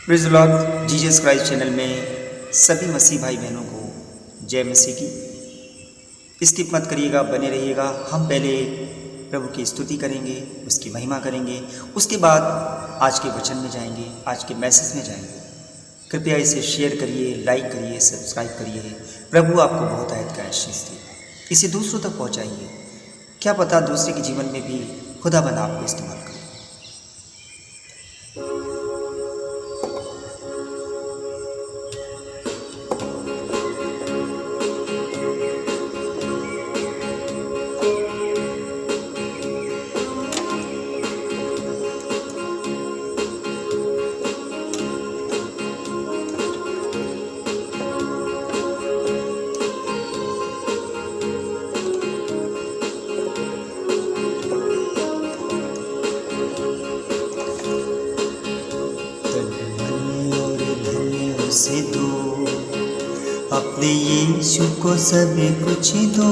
Praise the Lord. Jesus Christ channel में सभी मसीह भाई बहनों को जय मसीह की। स्किप मत करिएगा, बने रहिएगा। हम पहले प्रभु की स्तुति करेंगे, उसकी महिमा करेंगे, उसके बाद आज के वचन में जाएंगे, आज के मैसेज में जाएंगे। कृपया इसे शेयर करिए, लाइक करिए, सब्सक्राइब करिए। प्रभु आपको बहुत आयत का आशीष दे। इसे दूसरों तक पहुंचाइए। क्या पता दूसरे के जीवन में भी खुदाबंद आपको इस्तेमाल करे। से दो अपने यीशु को सब कुछ दो,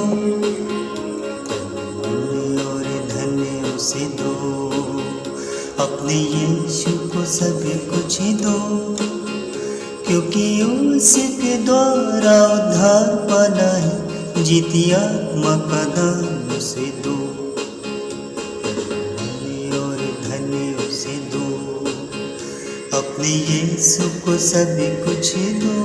धन्य और धन्य उसे दो, अपने यीशु को सब कुछ दो, क्योंकि उसके द्वारा उद्धार पाना है, जीती आत्मा का दान उसे दो, धन्य और धन्य उसे दो, अपने यीशु को सब कुछ दो,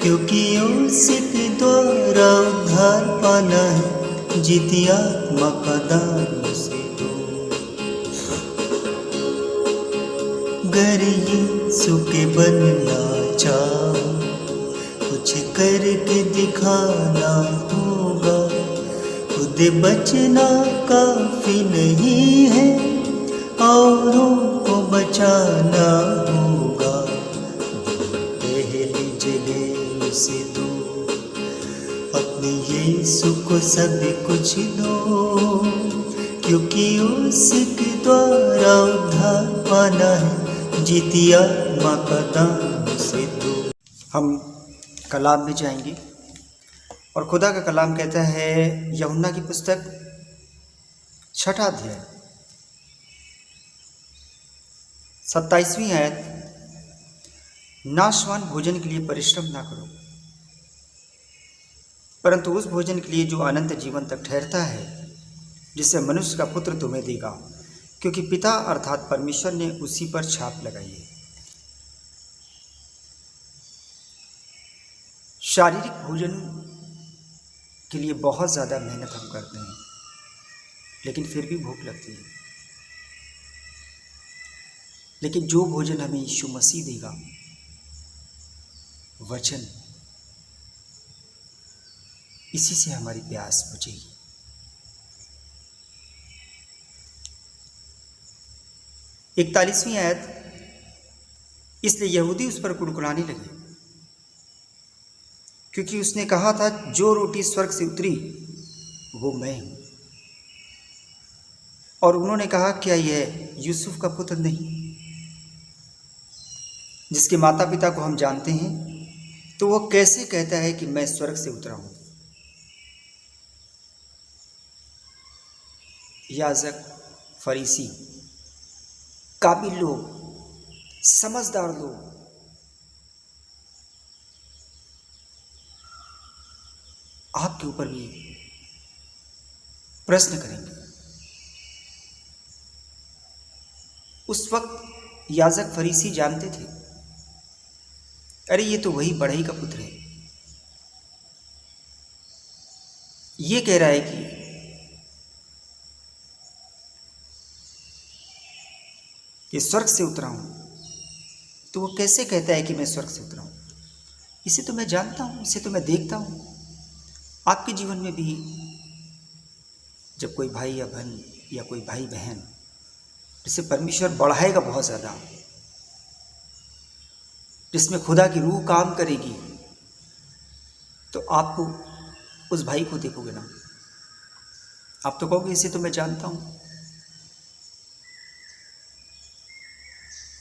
क्योंकि उसके द्वारा उद्धार पाना है, जीती आत्मा का दान उसे दो। गर यीशु के बनना चाहो, कुछ करके दिखाना होगा, खुद बचना काफी नहीं है, औरों को बचाना होगा, पहली जगह उसे दो, अपने यीशु को सब कुछ दो, क्योंकि उसके द्वारा उद्धार पाना है, जीती आत्मा का दान उसे दो। हम कलाम में जाएंगे और खुदा का कलाम कहता है यूहन्ना की पुस्तक 6 अध्याय 27वीं आयत, नाशवान भोजन के लिए परिश्रम ना करो, परंतु उस भोजन के लिए जो अनंत जीवन तक ठहरता है, जिसे मनुष्य का पुत्र तुम्हें देगा, क्योंकि पिता अर्थात परमेश्वर ने उसी पर छाप लगाई है। शारीरिक भोजन के लिए बहुत ज़्यादा मेहनत हम करते हैं, लेकिन फिर भी भूख लगती है। लेकिन जो भोजन हमें यीशु मसीह देगा, वचन, इसी से हमारी प्यास बुझेगी। इकतालीसवीं आयत, इसलिए यहूदी उस पर कुड़कुड़ाने लगे, क्योंकि उसने कहा था जो रोटी स्वर्ग से उतरी वो मैं हूं। और उन्होंने कहा क्या यह यूसुफ का पुत्र नहीं, जिसके माता पिता को हम जानते हैं, तो वह कैसे कहता है कि मैं स्वर्ग से उतरा हूं। याजक, फरीसी, काबिल लोग, समझदार लोग आपके ऊपर भी प्रश्न करेंगे। उस वक्त याजक फरीसी जानते थे, अरे ये तो वही बढ़ई का पुत्र है, ये कह रहा है कि स्वर्ग से उतरा हूं, तो वो कैसे कहता है कि मैं स्वर्ग से उतरा हूं। इसे तो मैं जानता हूं, इसे तो मैं देखता हूं। आपके जीवन में भी जब कोई भाई या बहन या कोई भाई बहन जिसे परमेश्वर बढ़ाएगा बहुत ज़्यादा, जिसमें खुदा की रूह काम करेगी, तो आपको उस भाई को देखोगे ना, आप तो कहोगे इसे तो मैं जानता हूं।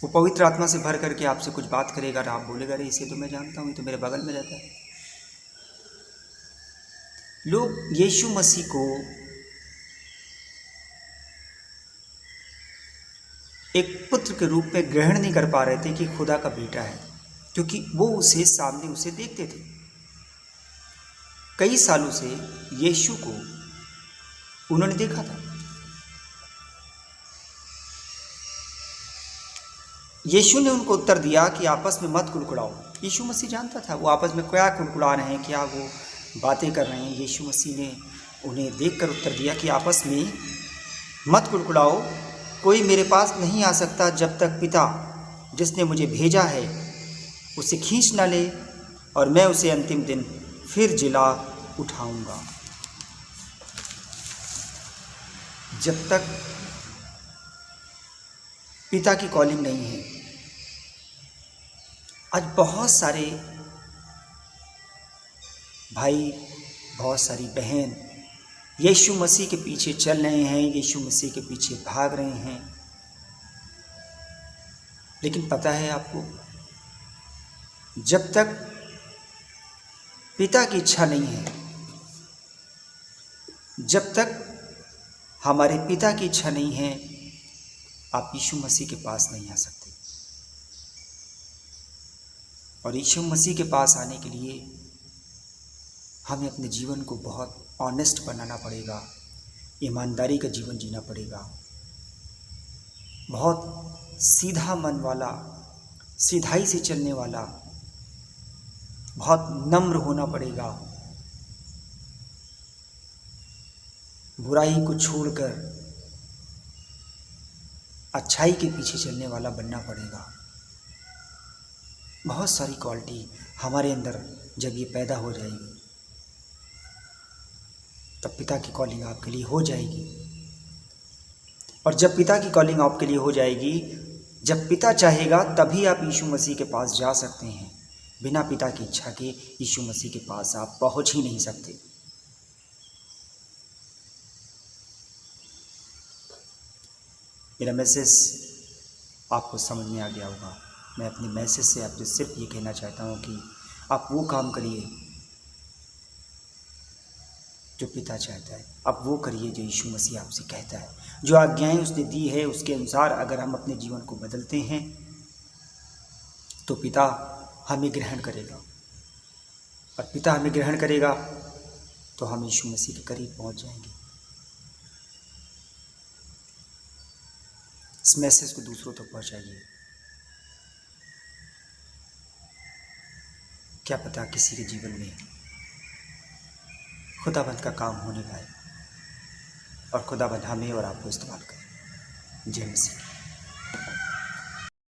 वो पवित्र आत्मा से भर करके आपसे कुछ बात करेगा और आप बोलेगा अरे इसे तो मैं जानता हूं, ये तो मेरे बगल में रहता है। लोग यीशु मसीह को एक पुत्र के रूप में ग्रहण नहीं कर पा रहे थे कि खुदा का बेटा है, क्योंकि वो उसे सामने उसे देखते थे। कई सालों से यीशु को उन्होंने देखा था। यीशु ने उनको उत्तर दिया कि आपस में मत कुड़कुड़ाओ। यीशु मसीह जानता था वो आपस में क्या कुड़कुड़ा रहे हैं, क्या वो बातें कर रहे हैं। यीशु मसीह ने उन्हें देखकर उत्तर दिया कि आपस में मत कुड़कुड़ाओ, कोई मेरे पास नहीं आ सकता जब तक पिता जिसने मुझे भेजा है उसे खींच ना ले, और मैं उसे अंतिम दिन फिर जिला उठाऊंगा। जब तक पिता की कॉलिंग नहीं है। आज बहुत सारे भाई, बहुत सारी बहन यीशु मसीह के पीछे चल रहे हैं, यीशु मसीह के पीछे भाग रहे हैं, लेकिन पता है आपको, जब तक पिता की इच्छा नहीं है, जब तक हमारे पिता की इच्छा नहीं है, आप यीशु मसीह के पास नहीं आ सकते। और यीशु मसीह के पास आने के लिए हमें अपने जीवन को बहुत ऑनेस्ट बनाना पड़ेगा, ईमानदारी का जीवन जीना पड़ेगा, बहुत सीधा मन वाला, सीधाई से चलने वाला, बहुत नम्र होना पड़ेगा, बुराई को छोड़कर अच्छाई के पीछे चलने वाला बनना पड़ेगा। बहुत सारी क्वालिटी हमारे अंदर जब ये पैदा हो जाएगी, तब पिता की कॉलिंग आपके लिए हो जाएगी। और जब पिता की कॉलिंग आपके लिए हो जाएगी, जब पिता चाहेगा तभी आप यीशु मसीह के पास जा सकते हैं। बिना पिता की इच्छा के यीशु मसीह के पास आप पहुंच ही नहीं सकते। मेरा मैसेज आपको समझ में आ गया होगा। मैं अपने मैसेज से आपसे सिर्फ ये कहना चाहता हूँ कि आप वो काम करिए जो पिता चाहता है, आप वो करिए जो यीशु मसीह आपसे कहता है। जो आज्ञाएं उसने दी है उसके अनुसार अगर हम अपने जीवन को बदलते हैं तो पिता हमें ग्रहण करेगा, और पिता हमें ग्रहण करेगा तो हम यीशु मसीह के करीब पहुंच जाएंगे। इस मैसेज को दूसरों तक पहुंचाइए। क्या पता किसी के जीवन में खुदाबंद का काम होने पाए और खुदाबंद हमें और आपको इस्तेमाल करे। जय मसीह।